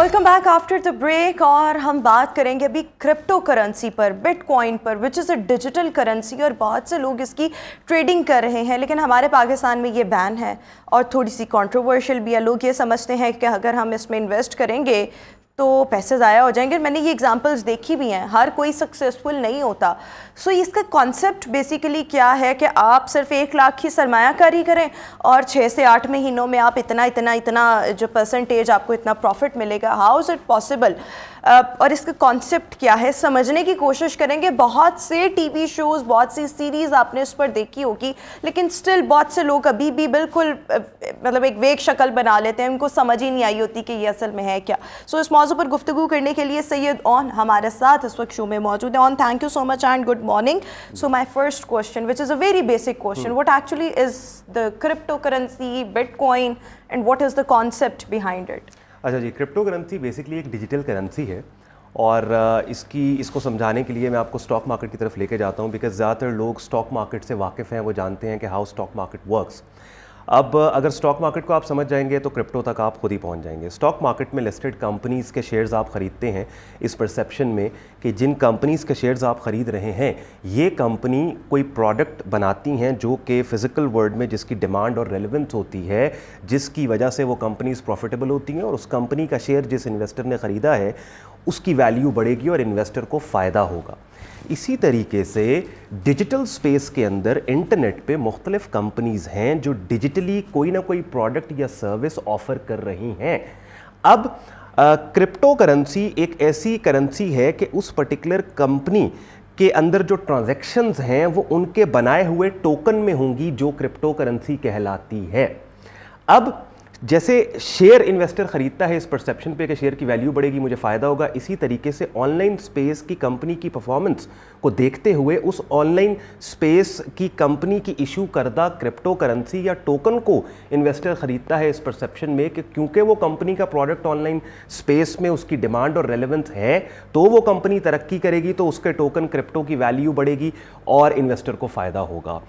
Welcome back after the break और हम बात करेंगे अभी क्रिप्टो करेंसी पर, बिटकॉइन पर, which is a digital currency और बहुत से लोग इसकी ट्रेडिंग कर रहे हैं, लेकिन हमारे पाकिस्तान में ये बैन है और थोड़ी सी कंट्रोवर्शियल भी है। लोग ये समझते हैं कि अगर हम इसमें इन्वेस्ट करेंगे तो पैसे ज़ाया हो जाएंगे। मैंने ये एग्जांपल्स देखी भी हैं, हर कोई सक्सेसफुल नहीं होता। सो इसका कॉन्सेप्ट बेसिकली क्या है कि आप सिर्फ 1 लाख की सरमायाकारी करें और 6 से 8 महीनों में आप इतना जो परसेंटेज आपको इतना प्रॉफिट मिलेगा। How is it possible? और इसका कॉन्सेप्ट क्या है समझने की कोशिश करेंगे। बहुत से टीवी शोज़, बहुत सी सीरीज़ आपने उस पर देखी होगी, लेकिन स्टिल बहुत से लोग अभी भी बिल्कुल मतलब एक वेग शक्ल बना लेते हैं, उनको समझ ही नहीं आई होती कि ये असल में है क्या। सो इस मौजू पर गुफ्तगू करने के लिए सैयद ऑन हमारे साथ इस वक्त शो में मौजूद है। On, thank you so much and good morning. So my first question, which is a very basic question, what actually is the crypto currency, bitcoin, and what is the concept behind it? अच्छा जी, crypto currency basically एक digital currency है और इसको समझाने के लिए मैं आपको स्टॉक मार्केट की तरफ लेके जाता हूँ, बिकॉज ज़्यादातर लोग स्टॉक मार्केट से वाकिफ़ हैं, वो जानते हैं कि हाउ स्टॉक मार्केट वर्क्स। अब अगर स्टॉक मार्केट को आप समझ जाएंगे तो क्रिप्टो तक आप खुद ही पहुंच जाएंगे। स्टॉक मार्केट में लिस्टेड कंपनीज़ के शेयर्स आप ख़रीदते हैं इस परसेप्शन में कि जिन कंपनीज़ के शेयर्स आप ख़रीद रहे हैं ये कंपनी कोई प्रोडक्ट बनाती हैं जो कि फ़िज़िकल वर्ल्ड में जिसकी डिमांड और रेलेवेंस होती है, जिसकी वजह से वो कंपनीज़ प्रॉफिटेबल होती हैं और उस कंपनी का शेयर जिस इन्वेस्टर ने ख़रीदा है उसकी वैल्यू बढ़ेगी और इन्वेस्टर को फ़ायदा होगा। इसी तरीके से डिजिटल स्पेस के अंदर इंटरनेट पे मुख्तलिफ कंपनीज़ हैं जो डिजिटली कोई ना कोई प्रोडक्ट या सर्विस ऑफ़र कर रही हैं। अब क्रिप्टो करेंसी एक ऐसी करेंसी है कि उस पर्टिकुलर कंपनी के अंदर जो ट्रांजैक्शंस हैं वो उनके बनाए हुए टोकन में होंगी जो क्रिप्टो करेंसी कहलाती है। अब जैसे शेयर इन्वेस्टर ख़रीदता है इस परसेप्शन पे कि शेयर की वैल्यू बढ़ेगी, मुझे फ़ायदा होगा, इसी तरीके से ऑनलाइन स्पेस की कंपनी की परफॉर्मेंस को देखते हुए उस ऑनलाइन स्पेस की कंपनी की इशू करदा क्रिप्टो करेंसी या टोकन को इन्वेस्टर ख़रीदता है इस परसेप्शन में कि क्योंकि वो कंपनी का प्रोडक्ट ऑनलाइन स्पेस में उसकी डिमांड और रेलेवेंस है तो वो कंपनी तरक्की करेगी, तो उसके टोकन क्रिप्टो की वैल्यू बढ़ेगी और इन्वेस्टर को फ़ायदा होगा।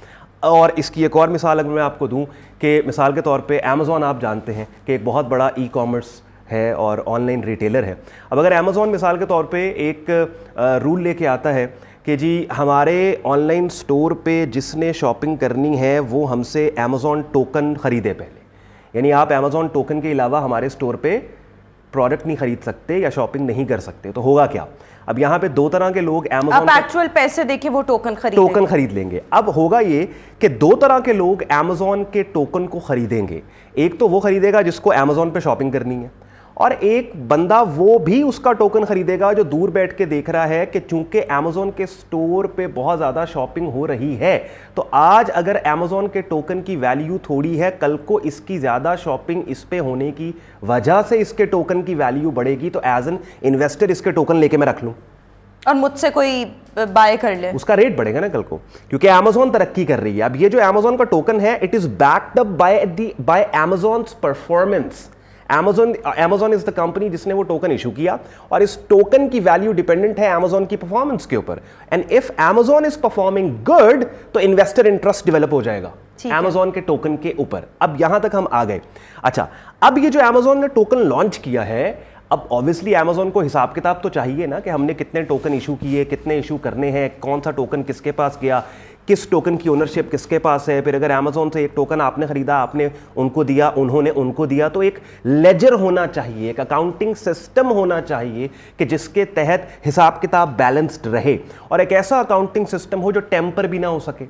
और इसकी एक और मिसाल अगर मैं आपको दूं कि मिसाल के तौर पे अमेज़ॉन आप जानते हैं कि एक बहुत बड़ा ई कॉमर्स है और ऑनलाइन रिटेलर है। अब अगर अमेज़ॉन मिसाल के तौर पे एक रूल लेके आता है कि जी हमारे ऑनलाइन स्टोर पे जिसने शॉपिंग करनी है वो हमसे अमेज़ॉन टोकन ख़रीदे पहले, यानी आप अमेज़ॉन टोकन के अलावा हमारे स्टोर पे प्रोडक्ट नहीं खरीद सकते या शॉपिंग नहीं कर सकते, तो होगा क्या? अब यहाँ पे 2 तरह के लोग Amazon एक्चुअल पैसे देके वो टोकन खरीद लेंगे। अब होगा ये कि 2 तरह के लोग Amazon के टोकन को खरीदेंगे। एक तो वो खरीदेगा जिसको Amazon पे शॉपिंग करनी है और एक बंदा वो भी उसका टोकन खरीदेगा जो दूर बैठ के देख रहा है कि चूंकि Amazon के स्टोर पे बहुत ज़्यादा शॉपिंग हो रही है तो आज अगर Amazon के टोकन की वैल्यू थोड़ी है, कल को इसकी ज़्यादा शॉपिंग इस पे होने की वजह से इसके टोकन की वैल्यू बढ़ेगी, तो एज एन इन्वेस्टर इसके टोकन लेके मैं रख लूँ और मुझसे कोई बाय कर ले, उसका रेट बढ़ेगा ना कल को, क्योंकि Amazon तरक्की कर रही है। अब ये जो Amazon का टोकन है it is backed up by Amazon's performance. Amazon is the company जिसने वो टोकन इशू किया और इस टोकन की वैल्यू डिपेंडेंट है Amazon की परफॉर्मेंस के ऊपर। And if Amazon is performing good तो इन्वेस्टर इंटरेस्ट डेवलप हो जाएगा Amazon के टोकन के ऊपर। अब यहां तक हम आ गए। अच्छा, अब ये जो Amazon ने टोकन लॉन्च किया है, अब ऑब्वियसली Amazon को हिसाब किताब तो चाहिए ना कि हमने कितने टोकन इशू किए, कितने इशू करने हैं, कौन सा टोकन किसके पास गया, किस टोकन की ओनरशिप किसके पास है। फिर अगर Amazon से एक टोकन आपने खरीदा, आपने उनको दिया, उन्होंने उनको दिया, तो एक लेजर होना चाहिए, एक अकाउंटिंग सिस्टम होना चाहिए कि जिसके तहत हिसाब किताब बैलेंस्ड रहे और एक ऐसा अकाउंटिंग सिस्टम हो जो टेम्पर भी ना हो सके।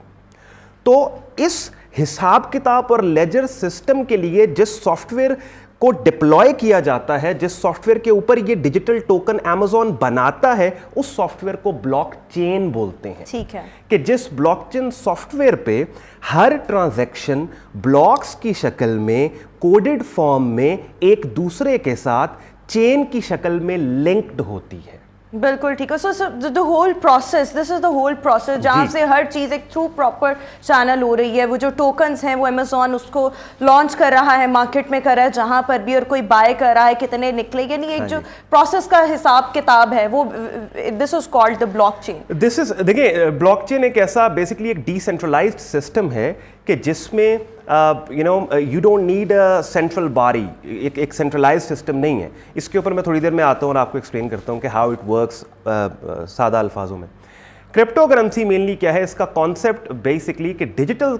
तो इस हिसाब किताब और लेजर सिस्टम के लिए जिस सॉफ्टवेयर को डिप्लॉय किया जाता है, जिस सॉफ्टवेयर के ऊपर ये डिजिटल टोकन Amazon बनाता है, उस सॉफ्टवेयर को ब्लॉकचेन बोलते हैं। ठीक है कि जिस ब्लॉकचेन सॉफ्टवेयर पे हर ट्रांजैक्शन ब्लॉक्स की शक्ल में, कोडेड फॉर्म में एक दूसरे के साथ चेन की शक्ल में लिंक्ड होती है। बिल्कुल ठीक है। So the whole process, this is the whole process जहाँ से हर चीज़ एक थ्रू प्रॉपर चैनल हो रही है। वो जो टोकन्स हैं वो Amazon उसको लॉन्च कर रहा है, मार्केट में कर रहा है जहाँ पर भी, और कोई बाय कर रहा है, कितने निकले, यानी एक जो प्रोसेस का हिसाब किताब है वो, this is called the blockchain. This is, देखिए ब्लॉकचेन एक ऐसा बेसिकली एक डिसेंट्रलाइज्ड सिस्टम है कि जिसमें you don't need a central body, एक सेंट्रलाइज सिस्टम नहीं है। इसके ऊपर मैं थोड़ी देर में आता हूँ और आपको एक्सप्लेन करता हूँ कि हाउ इट वर्क्स सादा अल्फाजों में। क्रिप्टो करेंसी मेनली क्या है, इसका कॉन्सेप्ट बेसिकली कि डिजिटल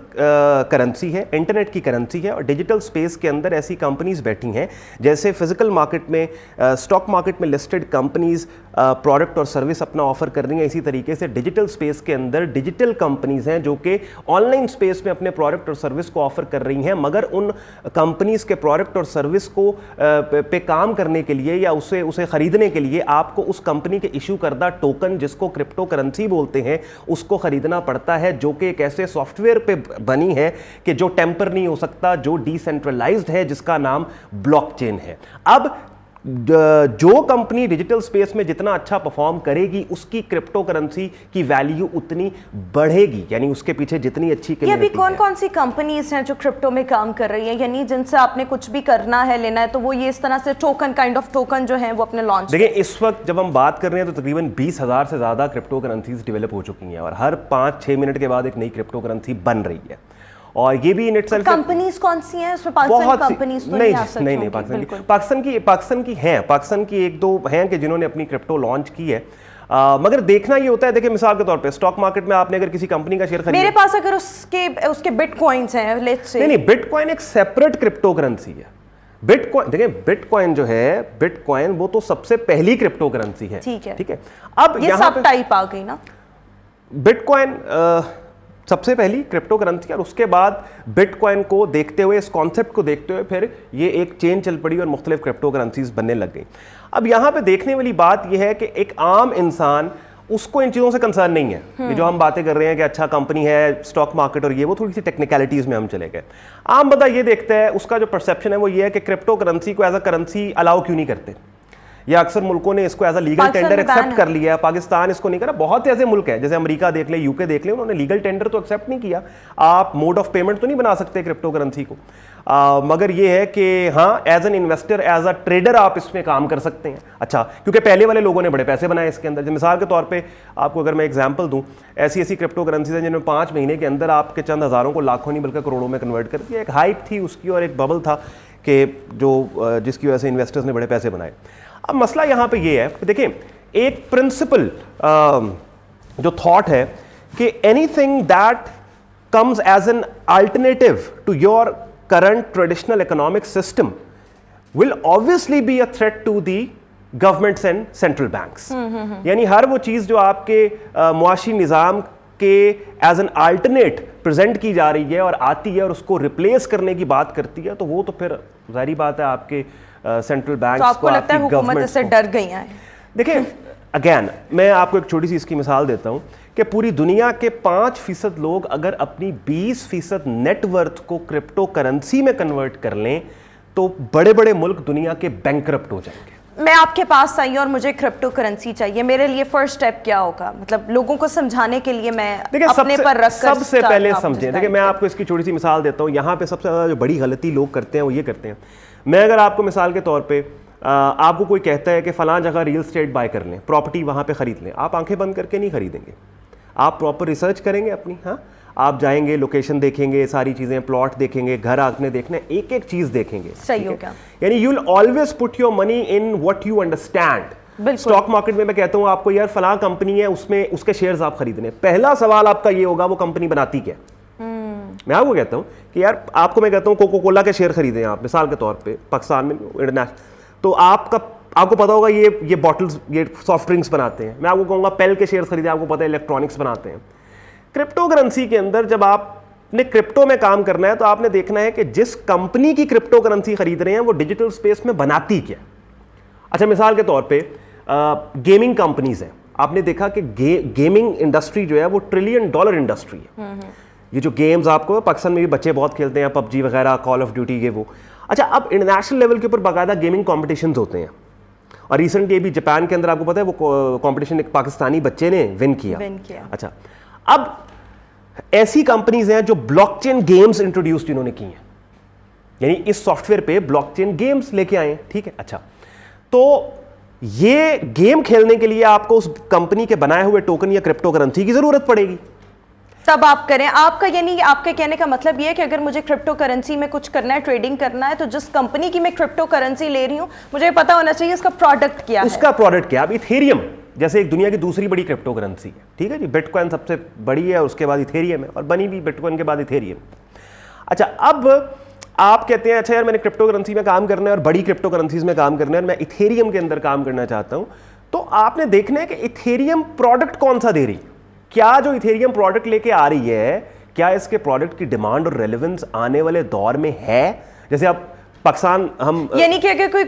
करेंसी है, इंटरनेट की करेंसी है, और डिजिटल स्पेस के अंदर ऐसी कंपनीज बैठी हैं जैसे फिजिकल मार्केट में स्टॉक मार्केट में लिस्टेड कंपनीज प्रोडक्ट और सर्विस अपना ऑफर कर रही हैं, इसी तरीके से डिजिटल स्पेस के अंदर डिजिटल कंपनीज हैं जो कि ऑनलाइन स्पेस में अपने प्रोडक्ट और सर्विस को ऑफर कर रही हैं, मगर उन कंपनीज के प्रोडक्ट और सर्विस को पे काम करने के लिए या उसे खरीदने के लिए आपको उस कंपनी के इशू करदा टोकन, जिसको क्रिप्टो करेंसी बोलते हैं, उसको खरीदना पड़ता है, जो कि एक ऐसे सॉफ्टवेयर पे बनी है कि जो टेम्पर नहीं हो सकता, जो डिसेंट्रलाइज्ड है, जिसका नाम ब्लॉकचेन है। अब जो कंपनी डिजिटल स्पेस में जितना अच्छा परफॉर्म करेगी उसकी क्रिप्टो करेंसी की वैल्यू उतनी बढ़ेगी, यानी उसके पीछे जितनी अच्छी ये अभी कौन कौन सी कंपनीज हैं जो क्रिप्टो में काम कर रही हैं, यानी जिनसे आपने कुछ भी करना है, लेना है, तो वो ये इस तरह से टोकन, काइंड ऑफ टोकन जो है वो अपने लॉन्च। देखिए, इस वक्त जब हम बात कर रहे हैं तो तकरीबन 20,000 से ज़्यादा क्रिप्टो करेंसीज डेवलप हो चुकी हैं और हर 5-6 मिनट के बाद एक नई क्रिप्टो करेंसी बन रही है। और ये भी इन इटसेल्फ कंपनीज कौन सी हैं उसमें? पाकिस्तान कंपनीज तो नहीं आ सकती। नहीं पाकिस्तान की एक दो हैं कि जिन्होंने अपनी क्रिप्टो लॉन्च की है, मगर देखना ये होता है, देखिए मिसाल के तौर पे स्टॉक मार्केट में आपने अगर किसी कंपनी का शेयर खरीदा, मेरे पास अगर उसके बिटकॉइंस हैं, लेट्स से नहीं, बिटकॉइन एक सेपरेट क्रिप्टो करेंसी है। बिटकॉइन देखिए, बिटकॉइन जो है, बिटकॉइन वो तो सबसे पहली क्रिप्टो करेंसी है, ठीक है। अब ये सब टाइप आ गई ना, बिटकॉइन सबसे पहली क्रिप्टो करेंसी, और उसके बाद बिटकॉइन को देखते हुए, इस कॉन्सेप्ट को देखते हुए फिर ये एक चेन चल पड़ी और मुख्तलिफ क्रिप्टो करेंसीज बनने लग गई। अब यहाँ पे देखने वाली बात यह है कि एक आम इंसान, उसको इन चीज़ों से कंसर्न नहीं है। ये जो हम बातें कर रहे हैं कि अच्छा कंपनी है, स्टॉक मार्केट और ये वो थोड़ी सी टेक्निकलिटीज़ में हम चले गए। आम बंदा ये देखता है, उसका जो परसेप्शन है वो ये है कि क्रिप्टो करेंसी को एज अ करेंसी अलाउ क्यों नहीं करते, या अक्सर मुल्कों ने इसको as a legal tender accept कर लिया है, पाकिस्तान इसको नहीं करा। बहुत ऐसे मुल्क हैं जैसे अमेरिका देख ले, यूके देख ले, उन्होंने लीगल टेंडर तो एक्सेप्ट नहीं किया। आप मोड ऑफ पेमेंट तो नहीं बना सकते क्रिप्टो करेंसी को, मगर ये है कि हाँ, as an investor, as a trader आप इसमें काम कर सकते हैं। अच्छा, क्योंकि पहले वाले लोगों ने बड़े पैसे बनाए इसके अंदर। मिसाल के तौर पे आपको अगर मैं एग्जांपल दूं, ऐसी ऐसी क्रिप्टो करेंसीज हैं जिनमें 5 महीने के अंदर आपके चंद हज़ारों को लाखों नहीं बल्कि करोड़ों में कन्वर्ट कर दिया। एक हाइप थी उसकी और एक बबल था कि जिसकी वजह से इन्वेस्टर्स ने बड़े पैसे बनाए। अब मसला यहाँ पे ये है कि देखिए, एक प्रिंसिपल जो थॉट है कि anything that comes as an alternative to your current traditional economic system will obviously be a threat to the governments and central banks. यानी हर वो चीज़ जो आपके मुआशी निज़ाम के एज एन अल्टरनेट प्रेजेंट की जा रही है और आती है और उसको रिप्लेस करने की बात करती है, तो वो तो फिर जाहिर बात है आपके सेंट्रल बैंक्स को, आपको लगता है हुकूमत इससे डर गई है? देखिए, अगेन मैं आपको एक छोटी सी इसकी मिसाल देता हूं कि पूरी दुनिया के 5% लोग अगर अपनी 20% नेटवर्थ को क्रिप्टो करेंसी में कन्वर्ट कर लें तो बड़े बड़े मुल्क दुनिया के बैंकरप्ट हो जाएंगे। मैं आपके पास आई और मुझे क्रिप्टो करेंसी चाहिए, मेरे लिए फर्स्ट स्टेप क्या होगा? मतलब लोगों को समझाने के लिए मैं अपने पर रख कर सबसे पहले समझें। देखिए, मैं आपको इसकी छोटी सी मिसाल देता हूँ। यहाँ पे सबसे ज़्यादा जो बड़ी गलती लोग करते हैं वो ये करते हैं, मैं अगर आपको मिसाल के तौर पर आपको कोई कहता है कि फ़लाँ जगह रियल स्टेट बाय कर लें, प्रॉपर्टी वहाँ पे ख़रीद लें, आप आंखें बंद करके नहीं खरीदेंगे, आप प्रॉपर रिसर्च करेंगे अपनी। हाँ, आप जाएंगे, लोकेशन देखेंगे, सारी चीज़ें, प्लॉट देखेंगे, घर आपने देखने, एक एक चीज़ देखेंगे। सही हो गया। यानी you will always put your money in what you understand. Stock market में मैं कहता हूँ आपको, यार फ़लाँ कंपनी है, उसमें उसके शेयर्स आप खरीदने, पहला सवाल आपका ये होगा वो कंपनी बनाती क्या। मैं आपको कहता हूँ कि यार, आपको मैं कहता हूँ कोको कोला के शेयर खरीदें आप, मिसाल के तौर पे पाकिस्तान में इंटरनेशनल, तो आपको पता होगा ये बॉटल्स, ये सॉफ्ट ड्रिंक्स बनाते हैं। मैं आपको कहूँगा पेल के शेयर्स खरीदे, आपको पता है इलेक्ट्रॉनिक्स बनाते हैं। क्रिप्टो करेंसी के अंदर जब आपने क्रिप्टो में काम करना है तो आपने देखना है कि जिस कंपनी की क्रिप्टो करेंसी खरीद रहे हैं वो डिजिटल स्पेस में बनाती क्या। अच्छा, मिसाल के तौर पे गेमिंग कंपनीज हैं, आपने देखा कि गेमिंग इंडस्ट्री जो है वो $1 ट्रिलियन इंडस्ट्री है। ये जो गेम्स आपको पाकिस्तान में भी बच्चे बहुत खेलते हैं, पबजी वगैरह, कॉल ऑफ ड्यूटी, ये वो। अच्छा, अब इंटरनेशनल लेवल के ऊपर बाकायदा गेमिंग कॉम्पिटिशन्स होते हैं, और रिसेंटली भी जापान के अंदर आपको पता है वो कॉम्पिटिशन एक पाकिस्तानी बच्चे ने विन किया। अच्छा, अब ऐसी कंपनीज हैं जो ब्लॉकचेन गेम्स इंट्रोड्यूस इन्होंने की हैं, यानी इस सॉफ्टवेयर पे ब्लॉकचेन गेम्स लेके आए हैं। ठीक है, अच्छा, तो ये गेम खेलने के लिए आपको उस कंपनी के बनाए हुए टोकन या क्रिप्टो करेंसी की जरूरत पड़ेगी। तब आप करें। आपका यानी आपके कहने का मतलब ये है कि अगर मुझे क्रिप्टो करेंसी में कुछ करना है, ट्रेडिंग करना है, तो जिस कंपनी की मैं क्रिप्टो करेंसी ले रही हूँ मुझे पता होना चाहिए उसका प्रोडक्ट क्या है। उसका प्रोडक्ट क्या है। अब इथेरियम जैसे एक दुनिया की दूसरी बड़ी क्रिप्टो करेंसी है, ठीक है जी, बिटकॉइन सबसे बड़ी है, उसके बाद इथेरियम है, और बनी भी बिटकॉइन के बाद इथेरियम। अच्छा, अब आप कहते हैं अच्छा यार मैंने क्रिप्टो करेंसी में काम करना है और बड़ी क्रिप्टो करेंसीज में काम करना है और मैं इथेरियम के अंदर काम करना चाहता हूं, तो आपने देखना है कि इथेरियम प्रोडक्ट कौन सा दे रही, क्या जो इथेरियम प्रोडक्ट लेके आ रही है, क्या इसके प्रोडक्ट की डिमांड और रेलेवेंस आने वाले दौर में है। जैसे आप पाकिस्तान, हम यानी कि अगर कोई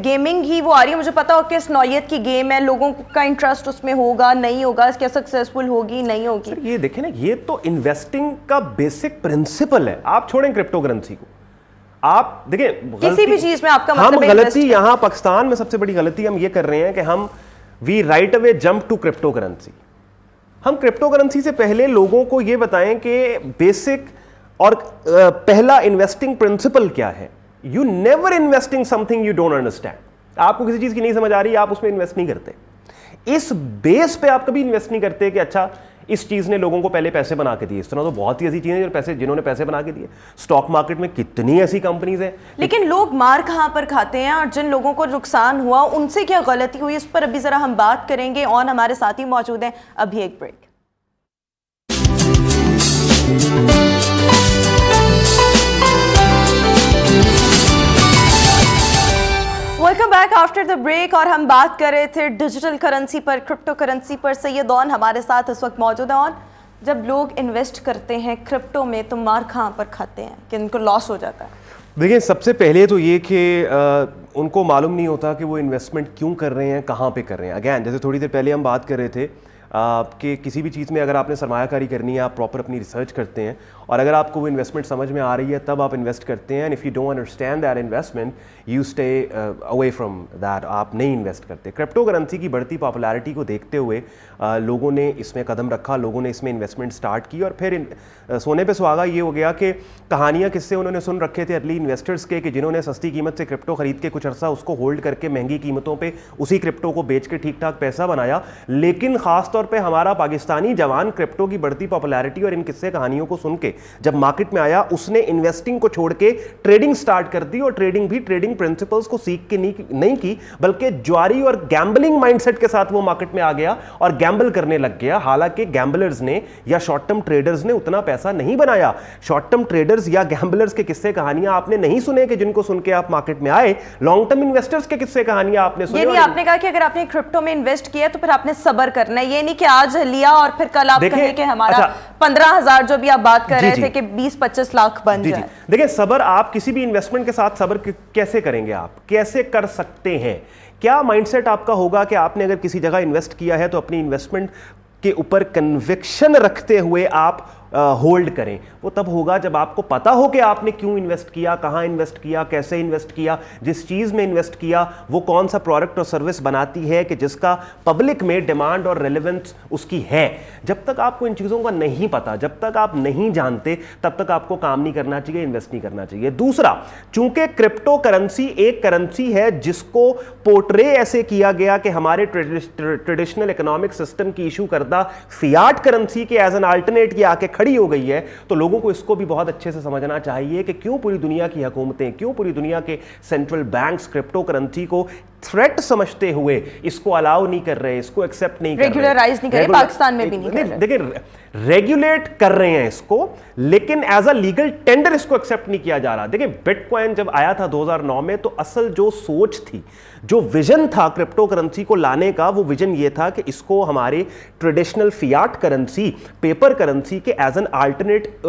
गेमिंग ही वो आ रही है, मुझे पता हो कि इस नौयत की गेम है, लोगों का इंटरेस्ट उसमें होगा नहीं होगा, क्या सक्सेसफुल होगी नहीं होगी। सर ये देखें ना, ये तो इन्वेस्टिंग का बेसिक प्रिंसिपल है। आप छोड़ें क्रिप्टो करेंसी को, आप देखें किसी भी चीज में आपका मतलब हम गलती यहां पाकिस्तान में सबसे बड़ी गलती हम ये कर रहे हैं कि हम we right away jump to cryptocurrency. हम क्रिप्टो करेंसी से पहले लोगों को यह बताएं कि बेसिक और पहला इन्वेस्टिंग प्रिंसिपल क्या है। You never investing something you don't understand. आपको किसी चीज की नहीं समझ आ रही, आप उसमें इन्वेस्ट नहीं करते। इस बेस पे आप कभी इन्वेस्ट नहीं करते कि अच्छा इस चीज ने लोगों को पहले पैसे बना के दिए। इस तरह तो बहुत ही ऐसी चीजें जो पैसे जिन्होंने पैसे बना के दिए। स्टॉक मार्केट में कितनी ऐसी कंपनीज हैं। लेकिन लोग मार कहां पर खाते हैं और जिन लोगों को नुकसान हुआ उनसे क्या गलती हुई, इस पर अभी जरा हम बात करेंगे। और हमारे साथी मौजूद हैं, अभी एक break. Welcome back after the break. और हम बात कर रहे थे डिजिटल करेंसी पर, क्रिप्टो करेंसी पर। सैयद ऑन हमारे साथ इस वक्त मौजूद है। ऑन, जब लोग इन्वेस्ट करते हैं क्रिप्टो में तो मार कहाँ पर खाते हैं कि उनको लॉस हो जाता है? देखिए, सबसे पहले तो ये कि उनको मालूम नहीं होता कि वो इन्वेस्टमेंट क्यों कर रहे हैं, कहाँ पे कर रहे हैं। अगैन जैसे थोड़ी देर पहले हम बात कर रहे थे कि किसी भी चीज़ में अगर आपने सरमायाकारी करनी है, आप प्रॉपर अपनी रिसर्च करते हैं और अगर आपको वो इन्वेस्टमेंट समझ में आ रही है तब आप इन्वेस्ट करते हैं। And if you don't understand that investment you stay away from that, आप नहीं इन्वेस्ट करते। क्रिप्टो करेंसी की बढ़ती पॉपुलैरिटी को देखते हुए लोगों ने इसमें कदम रखा, लोगों ने इसमें इन्वेस्टमेंट स्टार्ट की और फिर सोने पे सुहागा ये हो गया कि कहानियाँ किस्से उन्होंने सुन रखे थे अर्ली इन्वेस्टर्स के, कि जिन्होंने सस्ती कीमत से क्रिप्टो खरीद के कुछ अर्सा उसको होल्ड करके महंगी कीमतों पे उसी क्रिप्टो को बेच के ठीक ठाक पैसा बनाया। लेकिन खासतौर पे हमारा पाकिस्तानी जवान क्रिप्टो की बढ़ती पॉपुलैरिटी और इन किस्से कहानियों को सुन के जब मार्केट में आया, उसने इन्वेस्टिंग को छोड़ के ट्रेडिंग स्टार्ट कर दी। और ट्रेडिंग भी ट्रेडिंग प्रिंसिपल्स को सीख के नहीं की, बल्कि ज्वारी और गैम्बलिंग माइंडसेट के साथ वो मार्केट में आ गया और गैम्बल करने लग गया। हालांकि गैम्बलर्स ने या शॉर्ट टर्म ट्रेडर्स ने उतना पैसा नहीं बनाया। शॉर्ट टर्म ट्रेडर्स या गैम्बलर्स के किस्से कहानियां आपने नहीं सुने कि जिनको सुन के आप मार्केट में आए। लॉन्ग टर्म इन्वेस्टर्स के किस्से कहानियां आपने सुने। ये नहीं आपने कहा कि अगर आपने क्रिप्टो में इन्वेस्ट किया तो फिर आपने सब्र करना है, ये नहीं कि आज लिया और फिर कल आप कहें कि हमारा 15,000 जो भी आप बात कर रहे थे कि 20-25 लाख बन जाए। देखिए, सब्र आप किसी भी इन्वेस्टमेंट के साथ सब्र कैसे करेंगे, आप कैसे कर सकते हैं? क्या माइंडसेट आपका होगा कि आपने अगर किसी जगह इन्वेस्ट किया है तो अपनी इन्वेस्टमेंट के ऊपर कन्विक्शन रखते हुए आप होल्ड करें? वो तब होगा जब आपको पता हो कि आपने क्यों इन्वेस्ट किया, कहां इन्वेस्ट किया, कैसे इन्वेस्ट किया, जिस चीज़ में इन्वेस्ट किया वो कौन सा प्रोडक्ट और सर्विस बनाती है कि जिसका पब्लिक में डिमांड और रेलेवेंस उसकी है। जब तक आपको इन चीज़ों का नहीं पता, जब तक आप नहीं जानते, तब तक आपको काम नहीं करना चाहिए, इन्वेस्ट नहीं करना चाहिए। दूसरा, चूंकि क्रिप्टो करेंसी एक करेंसी है जिसको पोर्ट्रे ऐसे किया गया कि हमारे ट्रेडिशनल इकोनॉमिक सिस्टम की इशू करदा फियाट करेंसी के एज एन अल्टरनेट ये आके खड़ी हो गई है, तो लोगों को इसको भी बहुत अच्छे से समझना चाहिए कि क्यों पूरी दुनिया की हुकूमतें, क्यों पूरी दुनिया के सेंट्रल बैंक्स क्रिप्टो करेंसी को थ्रेट समझते हुए इसको अलाउ नहीं कर रहे, इसको एक्सेप्ट नहीं कर रहे, रेगुलराइज नहीं कर रहे, पाकिस्तान में भी नहीं कर रहे। देखिए, रेगुलेट कर रहे हैं इसको, लेकिन एज अ लीगल टेंडर इसको एक्सेप्ट नहीं किया जा रहा। देखिए, बिटकॉइन जब आया था 2009 में, तो असल जो सोच थी, जो विजन था क्रिप्टो करेंसी को लाने का, वो विजन ये था कि इसको हमारे traditional Fiat currency, paper currency के एज एन अल्टरनेट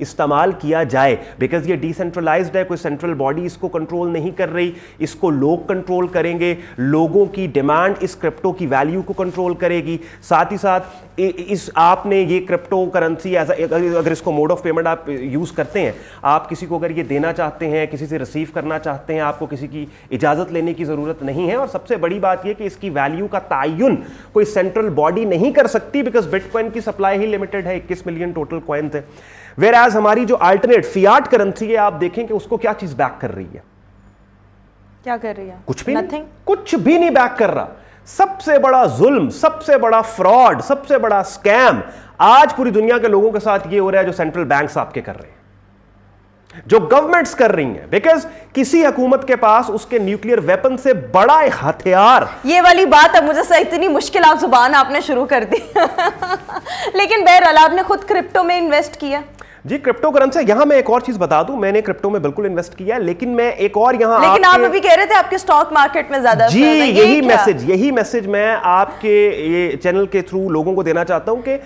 इस्तेमाल किया जाए। बिकॉज ये डिसेंट्रलाइज्ड है, कोई सेंट्रल बॉडी इसको कंट्रोल नहीं कर रही, इसको लोग कंट्रोल करेंगे, लोगों की डिमांड इस क्रिप्टो की वैल्यू को कंट्रोल करेगी। साथ ही साथ इस आपने ये क्रिप्टो करेंसी अगर इसको मोड ऑफ पेमेंट आप यूज करते हैं, आप किसी को अगर ये देना चाहते हैं, किसी से रिसीव करना चाहते हैं, आपको किसी की इजाजत लेने की जरूरत नहीं है। और सबसे बड़ी बात यह कि इसकी वैल्यू का तायुन कोई सेंट्रल बॉडी नहीं कर सकती, बिकॉज बिटकॉइन की सप्लाई ही लिमिटेड है, 21 मिलियन टोटल कॉइन्स है। वेयर एज हमारी जो अल्टरनेट फियाट करेंसी है, आप देखें कि उसको क्या चीज बैक कर रही है। क्या कर रही है? कुछ भी नहीं, कुछ भी नहीं बैक कर रहा। सबसे बड़ा जुल्म, सबसे बड़ा फ्रॉड, सबसे बड़ा स्कैम आज पूरी दुनिया के लोगों के साथ ये हो रहा है जो सेंट्रल बैंक्स आपके कर रहे हैं, जो गवर्नमेंट्स कर रही हैं, बिकॉज किसी हुकूमत के पास उसके न्यूक्लियर वेपन से बड़ा एक हथियार। ये वाली बात अब मुझे इतनी मुश्किल आप जुबान आपने शुरू कर दी लेकिन बहरहाल आपने खुद क्रिप्टो में इन्वेस्ट किया। जी, क्रिप्टो करेंसी, यहां मैं एक और चीज बता दूं, मैंने क्रिप्टो में बिल्कुल इन्वेस्ट किया है, लेकिन मैं एक और यहां लेकिन आप अभी कह रहे थे आपके स्टॉक मार्केट में ज्यादा जी, यही मैसेज मैं आपके ये चैनल के थ्रू लोगों को देना चाहता हूं कि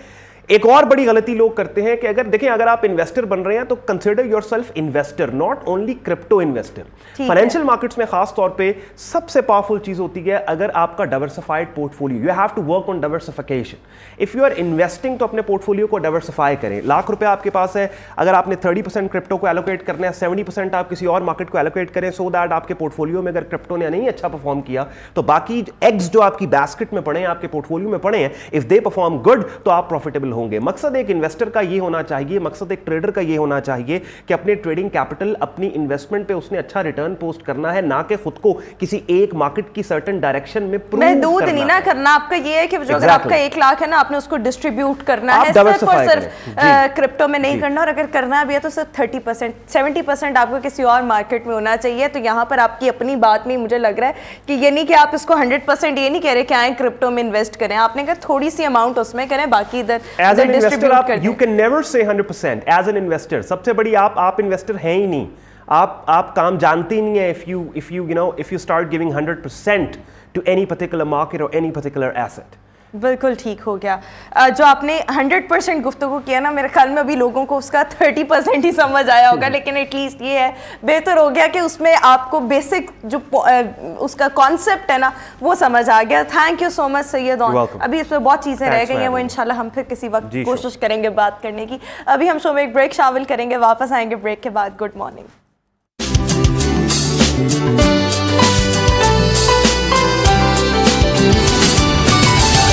एक और बड़ी गलती लोग करते हैं कि अगर आप इन्वेस्टर बन रहे हैं तो consider yourself investor, not only crypto investor. Financial markets में खास तौर पे सबसे पावरफुल चीज होती है अगर आपका diversified portfolio, you have to work on diversification. If you are investing तो अपने पोर्टफोलियो को डाइवर्सिफाई करें। लाख रुपए आपके पास है, अगर आपने 30% क्रिप्टो को एलोकेट करना है, 70% आप किसी और मार्केट को एलोकेट करें, सो दैट आपके पोर्टफोलियो में अगर क्रिप्टो ने नहीं अच्छा परफॉर्म किया तो बाकी एग्स जो आपकी बास्केट में पड़े हैं, आपके पोर्टफोलियो में पड़े हैं, इफ दे परफॉर्म गुड तो आप प्रॉफिटेबल होंगे। मकसद एक इन्वेस्टर का ये होना चाहिए, मकसद एक ट्रेडर का ये होना चाहिए कि अपने ट्रेडिंग कैपिटल, अपनी इन्वेस्टमेंट पे उसने अच्छा रिटर्न पोस्ट करना है, ना कि खुद को किसी एक मार्केट की सर्टेन डायरेक्शन में प्रूव महदूद नहीं ना करना। आपका ये है कि जो अगर आपका 1 लाख है ना, आपने उसको डिस्ट्रीब्यूट करना है, सिर्फ और सिर्फ क्रिप्टो में नहीं करना, और अगर करना भी है तो सिर्फ 30%, 70% आपको किसी और मार्केट में होना चाहिए। तो यहाँ पर आपकी अपनी बात में मुझे लग रहा है कि ये नहीं कि आप इसको 100% ये नहीं कह रहे कि आए क्रिप्टो में इन्वेस्ट करें, आपने कहा थोड़ी सी अमाउंट उसमें करें, बाकी इधर डिस्ट्रीब्यूट कर दें। You can never say 100% as an investor। सबसे बड़ी आप इन्वेस्टर हैं ही नहीं, आप काम जानते ही नहीं है। if you start giving 100% to any particular market or any particular asset। बिल्कुल ठीक हो गया। जो आपने 100% गुफ्तगू किया ना, मेरे ख्याल में अभी लोगों को उसका 30% ही समझ आया होगा, लेकिन एटलीस्ट ये है, बेहतर हो गया कि उसमें आपको बेसिक जो उसका कॉन्सेप्ट है ना वो समझ आ गया। Thank you so much Syed on. अभी इसमें बहुत चीज़ें रह गई हैं, वो इंशाल्लाह हम फिर किसी वक्त कोशिश करेंगे बात करने की। अभी हम शो में एक ब्रेक शामिल करेंगे, वापस आएंगे ब्रेक के बाद। Good morning.